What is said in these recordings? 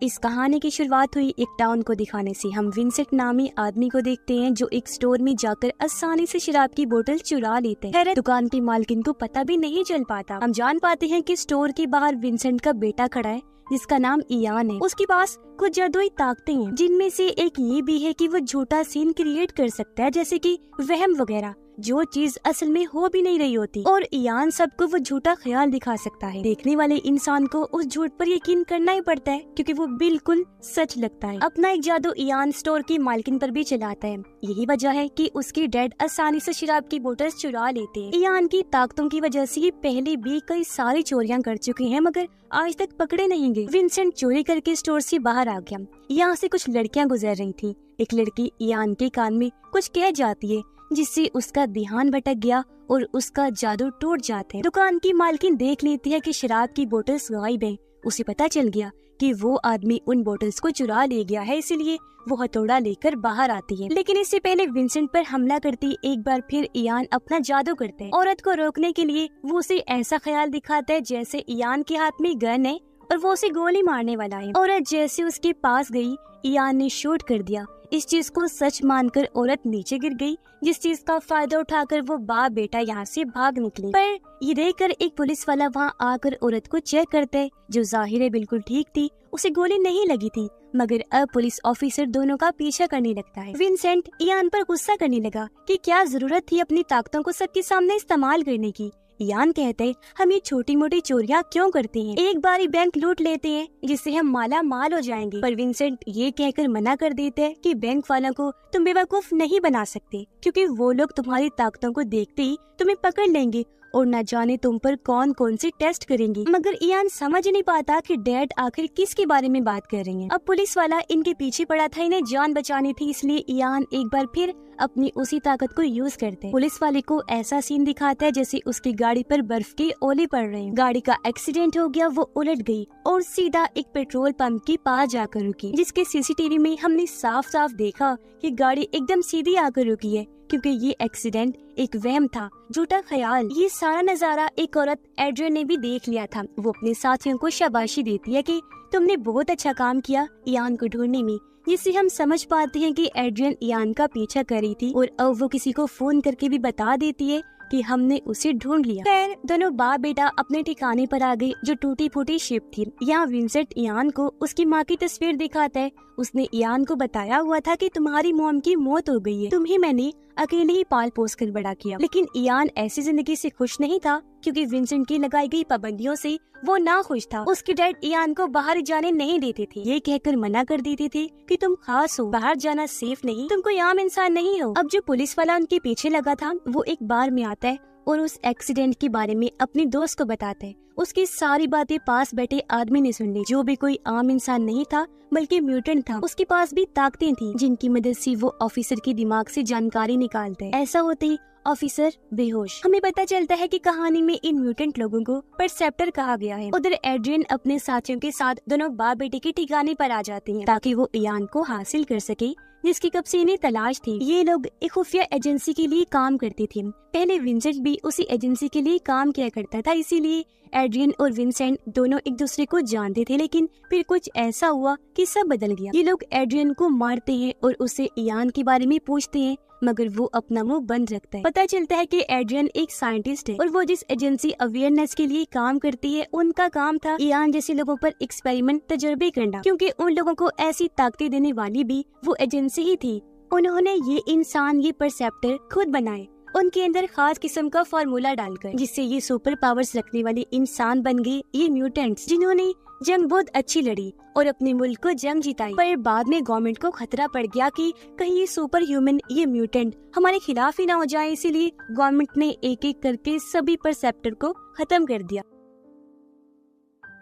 इस कहानी की शुरुआत हुई एक टाउन को दिखाने से। हम विंसेंट नामी आदमी को देखते हैं जो एक स्टोर में जाकर आसानी से शराब की बोतल चुरा लेते हैं। दुकान की मालकिन को पता भी नहीं चल पाता। हम जान पाते हैं कि स्टोर के बाहर विंसेंट का बेटा खड़ा है जिसका नाम इयान है। उसके पास कुछ जादुई ताकतें हैं, जिनमें से एक ये भी है कि वो झूठा सीन क्रिएट कर सकता है, जैसे कि वहम वगैरह, जो चीज असल में हो भी नहीं रही होती। और इयान सबको वो झूठा ख्याल दिखा सकता है। देखने वाले इंसान को उस झूठ पर यकीन करना ही पड़ता है क्योंकि वो बिल्कुल सच लगता है। अपना एक जादू इयान स्टोर की मालकिन पर भी चलाता है। यही वजह है कि उसके डैड आसानी से शराब की बोतल चुरा लेते हैं। इयान की ताकतों की वजह से ये पहले भी कई सारी चोरियां कर चुके हैं, मगर आज तक पकड़े नहीं गए। विंसेंट चोरी करके स्टोर से बाहर आ गया। यहाँ से कुछ लड़कियां गुजर रही थी। एक लड़की इयान के कान में कुछ कह जाती है, जिससे उसका ध्यान भटक गया और उसका जादू टूट जाता है। दुकान की मालकिन देख लेती है कि शराब की बोतल्स गायब हैं। उसे पता चल गया कि वो आदमी उन बोतल्स को चुरा ले गया है, इसलिए वो हथौड़ा लेकर बाहर आती है। लेकिन इससे पहले विंसेंट पर हमला करती एक बार फिर इयान अपना जादू करता है। औरत को रोकने के लिए वो उसे ऐसा ख्याल दिखाता है जैसे इयान के हाथ में गन है और वो उसे गोली मारने वाला है। औरत जैसे उसके पास गई, इयान ने शूट कर दिया। इस चीज को सच मानकर औरत नीचे गिर गई, जिस चीज का फायदा उठाकर वो बाप बेटा यहाँ से भाग निकले। पर ये देखकर एक पुलिस वाला वहाँ आकर औरत को चेक करता है, जो जाहिर है बिल्कुल ठीक थी, उसे गोली नहीं लगी थी। मगर अब पुलिस ऑफिसर दोनों का पीछा करने लगता है। विंसेंट इयान पर गुस्सा करने लगा कि क्या जरूरत थी अपनी ताकतों को सबके सामने इस्तेमाल करने की। इयान कहते हैं, हम ये छोटी मोटी चोरियां क्यों करते हैं, एक बार ही बैंक लूट लेते हैं जिससे हम माला माल हो जाएंगे। पर विंसेंट ये कहकर मना कर देते हैं कि बैंक वालों को तुम बेवकूफ नहीं बना सकते, क्योंकि वो लोग तुम्हारी ताकतों को देखते ही तुम्हें पकड़ लेंगे और न जाने तुम पर कौन कौन से टेस्ट करेंगे। मगर इयान समझ नहीं पाता कि डैड आखिर किसके बारे में बात कर रही हैं। अब पुलिस वाला इनके पीछे पड़ा था, इन्हें जान बचानी थी, इसलिए इयान एक बार फिर अपनी उसी ताकत को यूज करते हैं। पुलिस वाले को ऐसा सीन दिखाता है जैसे उसकी गाड़ी पर बर्फ के ओले पड़ रहे हैं। गाड़ी का एक्सीडेंट हो गया, वो उलट गई और सीधा एक पेट्रोल पंप के पास जाकर रुकी, जिसके सीसीटीवी में हमने साफ साफ देखा कि गाड़ी एकदम सीधी आकर रुकी है, क्योंकि ये एक्सीडेंट एक वहम था, झूठा ख्याल। ये सारा नजारा एक औरत एड्रियन ने भी देख लिया था। वो अपने साथियों को शाबाशी देती है कि तुमने बहुत अच्छा काम किया इयान को ढूंढने में, जिससे हम समझ पाते हैं कि एड्रियन इयान का पीछा कर रही थी और अब वो किसी को फोन करके भी बता देती है कि हमने उसे ढूंढ लिया। खैर दोनों बाप बेटा अपने ठिकाने पर आ गए, जो टूटी फूटी शिप थी। यहाँ विंसेंट इयान को उसकी माँ की तस्वीर दिखाता है। उसने इयान को बताया हुआ था कि तुम्हारी मॉम की मौत हो गई है, तुम्हें मैंने अकेले ही पाल पोस कर बड़ा किया। लेकिन इयान ऐसी जिंदगी से खुश नहीं था, क्योंकि विंसेंट की लगाई गई पाबंदियों से वो ना खुश था। उसके डैड इयान को बाहर जाने नहीं देते थे, ये कहकर मना कर देते थे कि तुम खास हो, बाहर जाना सेफ नहीं, तुम कोई आम इंसान नहीं हो। अब जो पुलिस वाला उनके पीछे लगा था, वो एक बार में आता है और उस एक्सीडेंट के बारे में अपनी दोस्त को बताता है। उसकी सारी बातें पास बैठे आदमी ने सुन ली, जो भी कोई आम इंसान नहीं था बल्कि म्यूटेंट था। उसके पास भी ताकतें थी, जिनकी मदद से वो ऑफिसर के दिमाग से जानकारी निकालता है। ऐसा होते ही ऑफिसर बेहोश। हमें पता चलता है कि कहानी में इन म्यूटेंट लोगों को परसेप्टर कहा गया है। उधर एड्रियन अपने साथियों के साथ दोनों बाप बेटे के ठिकाने पर आ जाते हैं, ताकि वो इयान को हासिल कर सके, जिसकी कब से इन्हें तलाश थी। ये लोग एक खुफिया एजेंसी के लिए काम करते थे। पहले विंसेंट भी उसी एजेंसी के लिए काम किया करता था, इसीलिए एड्रियन और विंसेंट दोनों एक दूसरे को जानते थे। लेकिन फिर कुछ ऐसा हुआ कि सब बदल गया। ये लोग एड्रियन को मारते हैं और उससे इयान के बारे में पूछते हैं, मगर वो अपना मुंह बंद रखता है। पता चलता है कि एड्रियन एक साइंटिस्ट है और वो जिस एजेंसी अवेयरनेस के लिए काम करती है, उनका काम था इयान जैसे लोगों पर एक्सपेरिमेंट तजुर्बे करना, क्योंकि उन लोगों को ऐसी ताकतें देने वाली भी वो एजेंसी ही थी। उन्होंने ये इंसान, ये परसेप्टर खुद बनाए, उनके अंदर खास किस्म का फार्मूला डालकर, जिससे ये सुपर पावर्स रखने वाले इंसान बन गए, ये म्यूटेंट्स, जिन्होंने जंग बहुत अच्छी लड़ी और अपने मुल्क को जंग जिताई। पर बाद में गवर्नमेंट को खतरा पड़ गया कि कहीं ये सुपर ह्यूमन, ये म्यूटेंट हमारे खिलाफ ही ना हो जाए, इसीलिए गवर्नमेंट ने एक एक करके सभी परसेप्टर को खत्म कर दिया।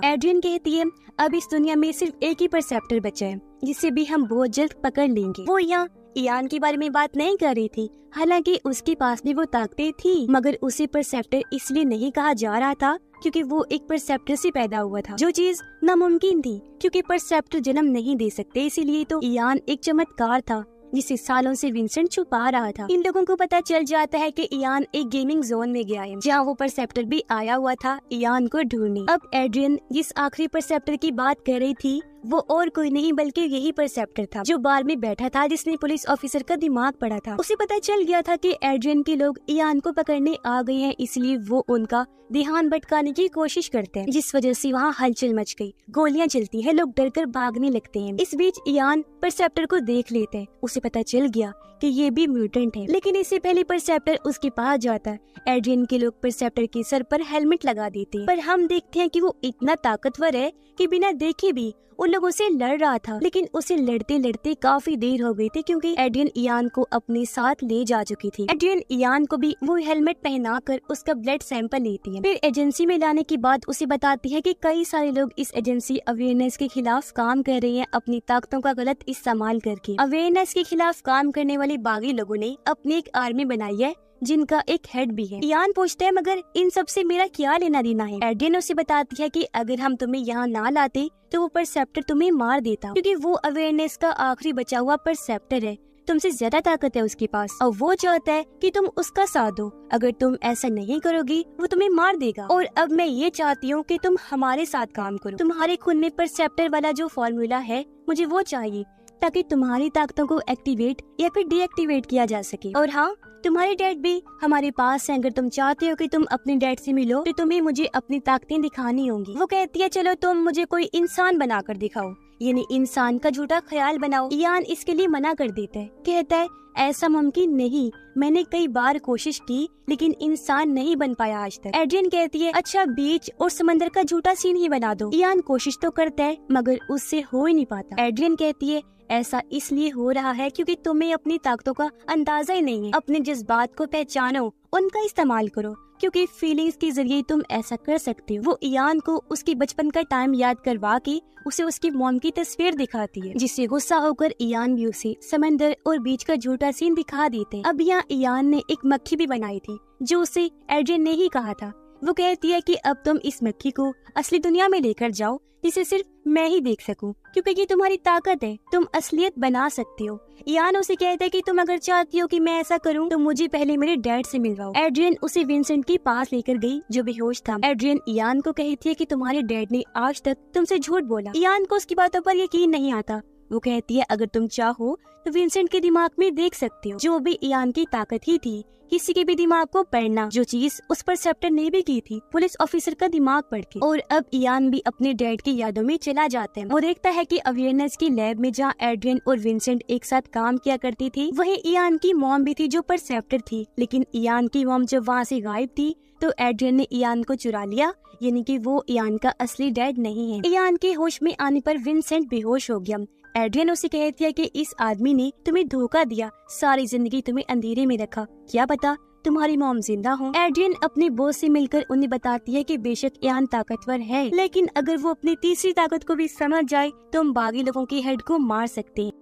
एड्रियन कहती है, अब इस दुनिया में सिर्फ एक ही परसेप्टर बचा है, जिसे भी हम बहुत जल्द पकड़ लेंगे। वो यहाँ इयान के बारे में बात नहीं कर रही थी, हालांकि उसके पास भी वो ताकतें थी, मगर उसे परसेप्टर इसलिए नहीं कहा जा रहा था क्योंकि वो एक परसेप्टर से पैदा हुआ था, जो चीज नामुमकिन थी, क्योंकि परसेप्टर जन्म नहीं दे सकते। इसीलिए तो इयान एक चमत्कार था जिसे सालों से विंसेंट छुपा रहा था। इन लोगों को पता चल जाता है कि इयान एक गेमिंग जोन में गया है, जहाँ वो परसेप्टर भी आया हुआ था इयान को ढूंढने। अब एड्रियन जिस आखिरी परसेप्टर की बात कर रही थी वो और कोई नहीं बल्कि यही परसेप्टर था जो बार में बैठा था, जिसने पुलिस ऑफिसर का दिमाग पढ़ा था। उसे पता चल गया था कि एड्रियन के लोग इयान को पकड़ने आ गए हैं, इसलिए वो उनका ध्यान भटकाने की कोशिश करते हैं, जिस वजह से वहाँ हलचल मच गई, गोलियां चलती हैं, लोग डरकर भागने लगते हैं। इस बीच इयान परसेप्टर को देख लेते हैं। उसे पता चल गया कि ये भी म्यूटेंट है, लेकिन इससे पहले परसेप्टर उसके पास जाता है। एड्रियन के लोग परसेप्टर के सर पर हेलमेट लगा देते हैं, पर हम देखते हैं कि वो इतना ताकतवर है कि बिना देखे भी उन लोगों से लड़ रहा था। लेकिन उसे लड़ते लड़ते काफी देर हो गई थी, क्योंकि एड्रियन इयान को अपने साथ ले जा चुकी थी। एड्रियन इयान को भी वो हेलमेट पहनाकर उसका ब्लड सैंपल लेती है। फिर एजेंसी में लाने के बाद उसे बताती है कि कई सारे लोग इस एजेंसी अवेयरनेस के खिलाफ काम कर रहे हैं, अपनी ताकतों का गलत इस्तेमाल करके। अवेयरनेस के खिलाफ काम करने वाले बागी लोगों ने अपनी एक आर्मी बनाई है जिनका एक हेड भी है। इयान पूछता है मगर इन सब से मेरा क्या लेना देना है। एड्रियन उसे बताती है कि अगर हम तुम्हें यहाँ ना लाते तो वो परसेप्टर तुम्हें मार देता, क्योंकि वो अवेयरनेस का आखिरी बचा हुआ परसेप्टर है, तुमसे ज्यादा ताकत है उसके पास और वो चाहता है कि तुम उसका साथ दो। अगर तुम ऐसा नहीं करोगी वो तुम्हें मार देगा, और अब मैं ये चाहती हूँ कि तुम हमारे साथ काम करो। तुम्हारे खून में परसेप्टर वाला जो फॉर्मूला है मुझे वो चाहिए, ताकि तुम्हारी ताकतों को एक्टिवेट या फिर डीएक्टिवेट किया जा सके। और हाँ, तुम्हारे डैड भी हमारे पास है, अगर तुम चाहते हो कि तुम अपने डैड से मिलो तो तुम्हें मुझे अपनी ताकतें दिखानी होंगी। वो कहती है चलो तुम मुझे कोई इंसान बनाकर दिखाओ, यानी इंसान का झूठा ख्याल बनाओ। इयान इसके लिए मना कर देता है, कहता है ऐसा मुमकिन नहीं, मैंने कई बार कोशिश की लेकिन इंसान नहीं बन पाया आज तक। एड्रियन कहती है अच्छा बीच और समंदर का झूठा सीन ही बना दो। इयान कोशिश तो करता है मगर उससे हो ही नहीं पाता। एड्रियन कहती है ऐसा इसलिए हो रहा है क्योंकि तुम्हें अपनी ताकतों का अंदाजा ही नहीं है। अपने जज्बात को पहचानो, उनका इस्तेमाल करो, क्योंकि फीलिंग्स के जरिए तुम ऐसा कर सकते हो। वो इयान को उसकी बचपन का टाइम याद करवा के उसे उसकी मॉम की तस्वीर दिखाती है, जिससे गुस्सा होकर इयान भी उसे समंदर और बीच का झूठा सीन दिखा देते हैं। अब यहाँ इयान ने एक मक्खी भी बनाई थी जो उसे एड्रियन ने ही कहा था। वो कहती है कि अब तुम इस मक्खी को असली दुनिया में लेकर जाओ, जिसे सिर्फ मैं ही देख सकूं, क्योंकि ये तुम्हारी ताकत है, तुम असलियत बना सकते हो। इयान उसे कहता है कि तुम अगर चाहती हो कि मैं ऐसा करूं तो मुझे पहले मेरे डैड से मिलवाओ। एड्रियन उसे विंसेंट के पास लेकर गई जो बेहोश था। एड्रियन इयान को कहती है कि तुम्हारे डैड ने आज तक तुमसे झूठ बोला। इयान को उसकी बातों पर यकीन नहीं आता। वो कहती है अगर तुम चाहो तो विंसेंट के दिमाग में देख सकते हो, जो भी इयान की ताकत ही थी, किसी के भी दिमाग को पढ़ना, जो चीज उस परसेप्टर ने भी की थी, पुलिस ऑफिसर का दिमाग पढ़ के। और अब इयान भी अपने डैड की यादों में चला जाता है। वो देखता है कि अवेयरनेस की लैब में जहाँ एड्रियन और विंसेंट एक साथ काम किया करती थी, वहीं इयान की मॉम भी थी जो परसेप्टर थी। लेकिन इयान की मॉम जब वहाँ से गायब थी तो एड्रियन ने इयान को चुरा लिया, यानी कि वो इयान का असली डैड नहीं है। इयान के होश में आने पर विंसेंट बेहोश हो गया। एड्रियन उसे कहती है कि इस आदमी ने तुम्हें धोखा दिया, सारी जिंदगी तुम्हें अंधेरे में रखा, क्या पता तुम्हारी मॉम जिंदा हो। एड्रियन अपने बॉस से मिलकर उन्हें बताती है कि बेशक इयान ताकतवर है, लेकिन अगर वो अपनी तीसरी ताकत को भी समझ जाए तो हम बागी लोगों के हेड को मार सकते हैं।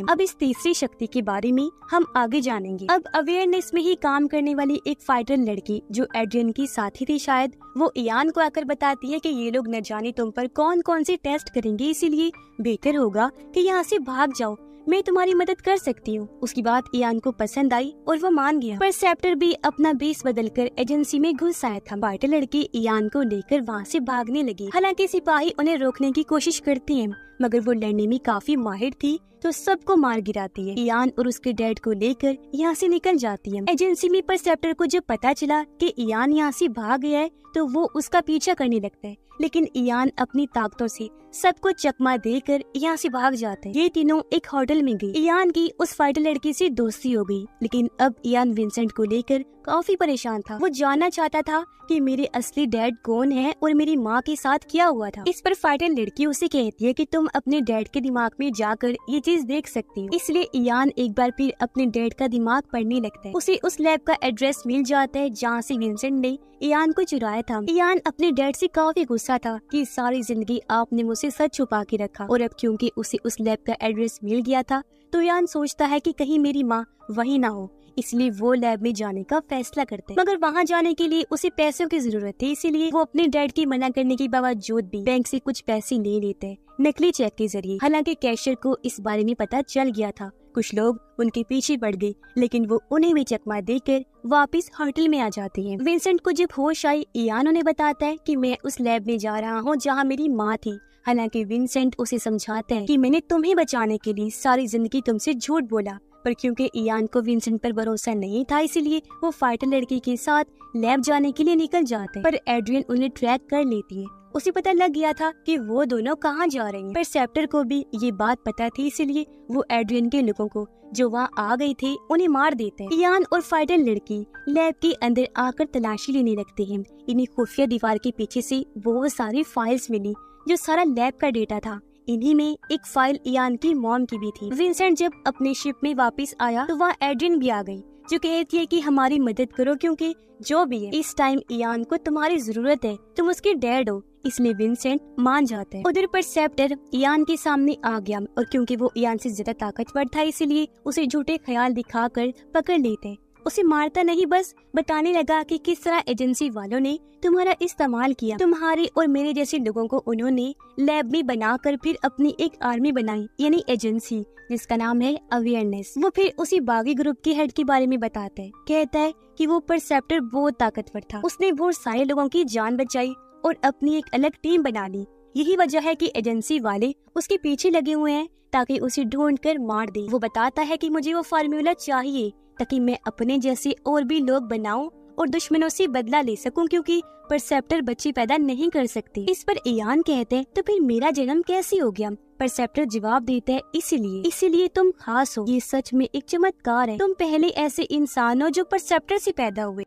अब इस तीसरी शक्ति के बारे में हम आगे जानेंगे। अब अवेयरनेस में ही काम करने वाली एक फाइटर लड़की जो एड्रियन की साथी थी शायद, वो इयान को आकर बताती है कि ये लोग न जाने तुम पर कौन कौन से टेस्ट करेंगे, इसीलिए बेहतर होगा कि यहाँ से भाग जाओ, मैं तुम्हारी मदद कर सकती हूँ। उसकी बात इयान को पसंद आई और वो मान गया। परसेप्टर भी अपना बेस बदलकर एजेंसी में घुस आया था। फाइटर लड़की इयान को लेकर वहाँ से भागने लगी। हालांकि सिपाही उन्हें रोकने की कोशिश करते हैं, मगर वो लड़ने में काफी माहिर थी तो सबको मार गिराती है। इयान और उसके डैड को लेकर यहाँ से निकल जाती है। एजेंसी में परसेप्टर को जब पता चला कि इयान यहाँ से भाग गया है तो वो उसका पीछा करने लगता है, लेकिन इयान अपनी ताकतों से सबको चकमा देकर यहाँ से भाग जाता है। ये तीनों एक होटल में गई। इयान की उस फाइटर लड़की से दोस्ती हो गई, लेकिन अब इयान विंसेंट को लेकर काफी परेशान था। वो जानना चाहता था कि मेरे असली डैड कौन है और मेरी माँ के साथ क्या हुआ था। इस पर फाइटर लड़की उसे कहती है कि तुम अपने डैड के दिमाग में जाकर ये चीज देख सकती हो। इसलिए इयान एक बार फिर अपने डैड का दिमाग पढ़ने लगता है। उसे उस लैब का एड्रेस मिल जाता है जहाँ से विंसेंट ने इयान को चुराया था। इयान अपने डैड से काफी गुस्सा था कि सारी जिंदगी आपने मुझसे सच छुपा के रखा, और अब क्योंकि उसे उस लैब का एड्रेस मिल गया था तो इयान सोचता है कि कहीं मेरी माँ वहीं ना हो, इसलिए वो लैब में जाने का फैसला करते हैं। मगर वहाँ जाने के लिए उसे पैसों की जरूरत थी, इसीलिए वो अपने डैड की मना करने के बावजूद भी बैंक से कुछ पैसे ले लेते हैं नकली चेक के जरिए। हालांकि कैशियर को इस बारे में पता चल गया था। कुछ लोग उनके पीछे पड़ गए, लेकिन वो उन्हें भी चकमा देकर वापस होटल में आ जाती हैं। विंसेंट को जब होश आई, इयान उन्हें बताता है कि मैं उस लैब में जा रहा हूँ जहाँ मेरी माँ थी। हालांकि विंसेंट उसे समझाता है कि मैंने तुम्हें बचाने के लिए सारी जिंदगी तुमसे झूठ बोला, पर क्योंकि इयान को विंसेंट पर भरोसा नहीं था, इसीलिए वो फाइटर लड़की के साथ लैब जाने के लिए निकल जाते हैं। पर एड्रियन उन्हें ट्रैक कर लेती है। उसे पता लग गया था कि वो दोनों कहाँ जा रहे हैं। परसेप्टर को भी ये बात पता थी, इसीलिए वो एड्रियन के लोगों को जो वहाँ आ गए थे उन्हें मार देते हैं। इयान और फाइटर लड़की लैब के अंदर आकर तलाशी लेने लगते हैं। इन्हें खुफिया दीवार के पीछे से बहुत सारी फाइल्स मिली जो सारा लैब का डेटा था। इन्हीं में एक फाइल इयान की मॉम की भी थी। विंसेंट जब अपने शिप में वापस आया तो वहाँ एड्रियन भी आ गई, जो कहती है कि हमारी मदद करो, क्योंकि जो भी है इस टाइम इयान को तुम्हारी जरूरत है, तुम उसके डैड हो। इसलिए विंसेंट मान जाता है। उधर परसेप्टर इयान के सामने आ गया और क्योंकि वो इयान से ज्यादा ताकतवर था, इसलिए उसे झूठे ख्याल दिखाकर पकड़ लेते। उसे मारता नहीं, बस बताने लगा कि किस तरह एजेंसी वालों ने तुम्हारा इस्तेमाल किया। तुम्हारे और मेरे जैसे लोगों को उन्होंने लैब में बनाकर फिर अपनी एक आर्मी बनाई, यानी एजेंसी, जिसका नाम है अवेयरनेस। वो फिर उसी बागी ग्रुप के हेड के बारे में बताते हैं। कहता है कि वो परसेप्टर बहुत ताकतवर था, उसने बहुत सारे लोगों की जान बचाई और अपनी एक अलग टीम बना ली। यही वजह है कि एजेंसी वाले उसके पीछे लगे हुए हैं ताकि उसे ढूंढ कर मार दे। वो बताता है कि मुझे वो फार्मूला चाहिए ताकि मैं अपने जैसे और भी लोग बनाऊं और दुश्मनों से बदला ले सकूं, क्योंकि परसेप्टर बच्चे पैदा नहीं कर सकते। इस पर इयान कहते हैं तो फिर मेरा जन्म कैसे हो गया? परसेप्टर जवाब देता है इसीलिए तुम खास हो। ये सच में एक चमत्कार है। तुम पहले ऐसे इंसान हो जो परसेप्टर से पैदा हुए।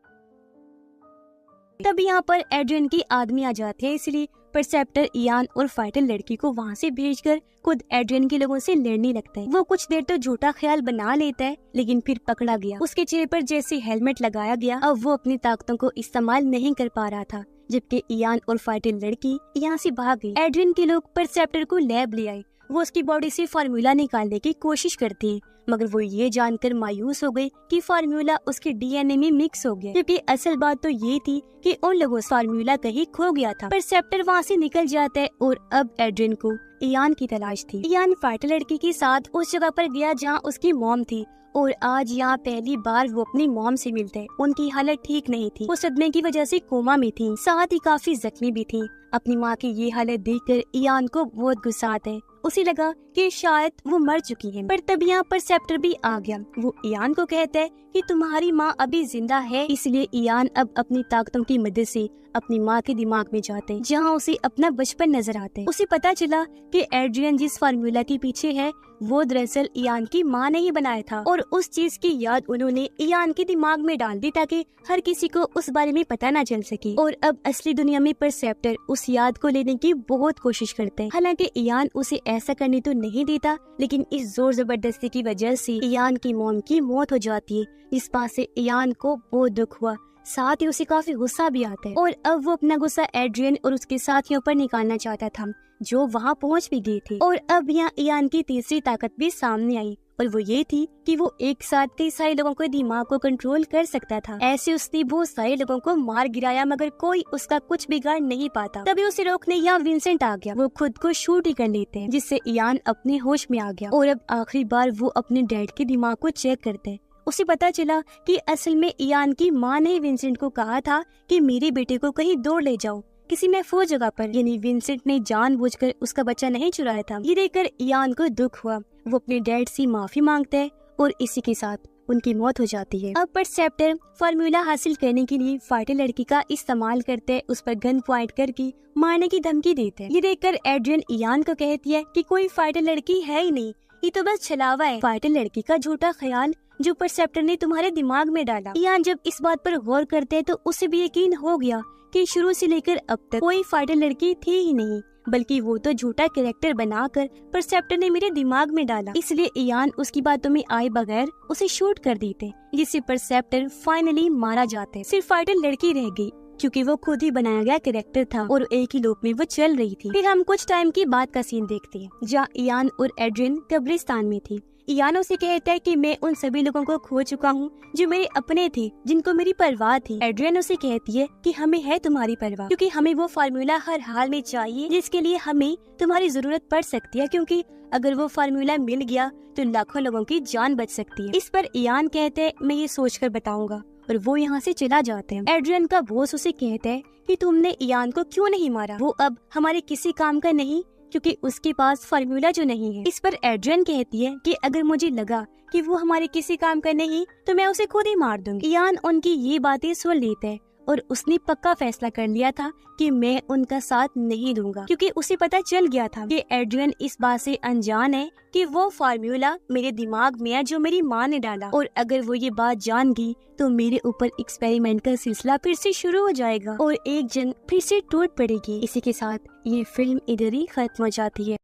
तब यहाँ पर एड्रियन की आदमी आ जाते हैं, इसलिए परसेप्टर इयान और फाइटर लड़की को वहाँ से भेजकर खुद एड्रियन के लोगों से लड़ने लगता है। वो कुछ देर तो झूठा ख्याल बना लेता है, लेकिन फिर पकड़ा गया। उसके चेहरे पर जैसे हेलमेट लगाया गया, अब वो अपनी ताकतों को इस्तेमाल नहीं कर पा रहा था, जबकि इयान और फाइटर लड़की यहाँ से भाग गई। एड्रियन के लोग परसेप्टर को लैब ले आए। वो उसकी बॉडी से फार्मूला निकालने की कोशिश करती है, मगर वो ये जानकर मायूस हो गई कि फार्मूला उसके डीएनए में मिक्स हो गया, क्योंकि असल बात तो ये थी कि उन लोगों से फार्मूला कहीं खो गया था। परसेप्टर वहाँ से निकल जाता है और अब एड्रियन को इयान की तलाश थी। इयान फाइटर लड़की के साथ उस जगह पर गया जहाँ उसकी मॉम थी और आज यहाँ पहली बार वो अपनी मॉम से मिलते हैं। उनकी हालत ठीक नहीं थी, वो सदमे की वजह से कोमा में थी, साथ ही काफी जख्मी भी थी। अपनी माँ की ये हालत देखकर इयान को बहुत गुस्सा आता है। उसे लगा कि शायद वो मर चुकी है, पर तब यहाँ परसेप्टर भी आ गया। वो इयान को कहता है कि तुम्हारी माँ अभी जिंदा है। इसलिए इयान अब अपनी ताकतों की मदद से अपनी माँ के दिमाग में जाते हैं, जहाँ उसे अपना बचपन नजर आता है। उसे पता चला कि एड्रियन जिस फार्मूला के पीछे है वो दरअसल इयान की माँ ने ही बनाया था, और उस चीज की याद उन्होंने इयान के दिमाग में डाल दी ताकि हर किसी को उस बारे में पता न चल सके। और अब असली दुनिया में परसेप्टर उस याद को लेने की बहुत कोशिश करते हैं। हालांकि इयान उसे ऐसा करने तो नहीं देता, लेकिन इस जोर जबरदस्ती की वजह से इयान की मॉम की मौत हो जाती है, जिस बात से इयान को बहुत दुख हुआ, साथ ही उसे काफी गुस्सा भी आता है। और अब वो अपना गुस्सा एड्रियन और उसके साथियों पर निकालना चाहता था, जो वहाँ पहुँच भी गए थे। और अब यहाँ इयान की तीसरी ताकत भी सामने आई, और वो ये थी कि वो एक साथ कई सारे लोगों के दिमाग को कंट्रोल कर सकता था। ऐसे उसने बहुत सारे लोगों को मार गिराया, मगर कोई उसका कुछ बिगाड़ नहीं पाता। तभी उसे रोकने यहाँ विंसेंट आ गया। वो खुद को शूट ही कर लेते हैं, जिससे इयान अपने होश में आ गया। और अब आखिरी बार वो अपने डैड के दिमाग को चेक करते हैं। उसे पता चला कि असल में इयान की माँ ने विंसेंट को कहा था कि मेरे बेटे को कहीं दूर ले जाओ, किसी महफूज जगह पर, यानी विंसेंट ने जानबूझकर उसका बच्चा नहीं चुराया था। ये देखकर इयान को दुख हुआ। वो अपने डैड से माफी मांगता है और इसी के साथ उनकी मौत हो जाती है। अब परसेप्टर फार्मूला हासिल करने के लिए फाइटर लड़की का इस्तेमाल करते हैं, उस पर गन पॉइंट करके मारने की धमकी देते हैं। ये देखकर एड्रियन इयान को कहती है कि कोई फाइटर लड़की है ही नहीं, ये तो बस छलावा है, फाइटर लड़की का झूठा ख्याल जो परसेप्टर ने तुम्हारे दिमाग में डाला। इयान जब इस बात पर गौर करते हैं तो उसे भी यकीन हो गया कि शुरू से लेकर अब तक कोई फाइटर लड़की थी ही नहीं, बल्कि वो तो झूठा कैरेक्टर बनाकर परसेप्टर ने मेरे दिमाग में डाला। इसलिए इयान उसकी बातों में आए बगैर उसे शूट कर देते, जिससे परसेप्टर फाइनली मारा जाता है। सिर्फ फाइटर लड़की रह गई, क्योंकि वो खुद ही बनाया गया कैरेक्टर था और एक ही लूप में वो चल रही थी। फिर हम कुछ टाइम की बात का सीन देखते हैं, जहाँ इयान और एड्रियन कब्रिस्तान में थी। इयान उसे कहता है कि मैं उन सभी लोगों को खो चुका हूँ जो मेरे अपने थे, जिनको मेरी परवाह थी। एड्रियन उसे कहती है कि हमें है तुम्हारी परवाह, क्योंकि हमें वो फार्मूला हर हाल में चाहिए जिसके लिए हमें तुम्हारी जरूरत पड़ सकती है, क्योंकि अगर वो फार्मूला मिल गया तो लाखों लोगों की जान बच सकती है। इस पर इयान कहते हैं मैं ये सोचकर बताऊंगा, और वो यहाँ से चला जाते हैं। एड्रियन का बॉस उसे कहता है कि तुमने इयान को क्यों नहीं मारा, वो अब हमारे किसी काम का नहीं, क्योंकि उसके पास फार्मूला जो नहीं है। इस पर एड्रियन कहती है कि अगर मुझे लगा कि वो हमारे किसी काम का नहीं तो मैं उसे खुद ही मार दूंगी। इयान उनकी ये बातें सुन लेता है और उसने पक्का फैसला कर लिया था कि मैं उनका साथ नहीं दूंगा, क्योंकि उसे पता चल गया था कि एड्रियन इस बात से अनजान है कि वो फार्मूला मेरे दिमाग में है जो मेरी माँ ने डाला, और अगर वो ये बात जान गई तो मेरे ऊपर एक्सपेरिमेंट का सिलसिला फिर से शुरू हो जाएगा और एक जंग फिर से टूट पड़ेगी। इसी के साथ ये फिल्म इधर ही खत्म हो जाती है।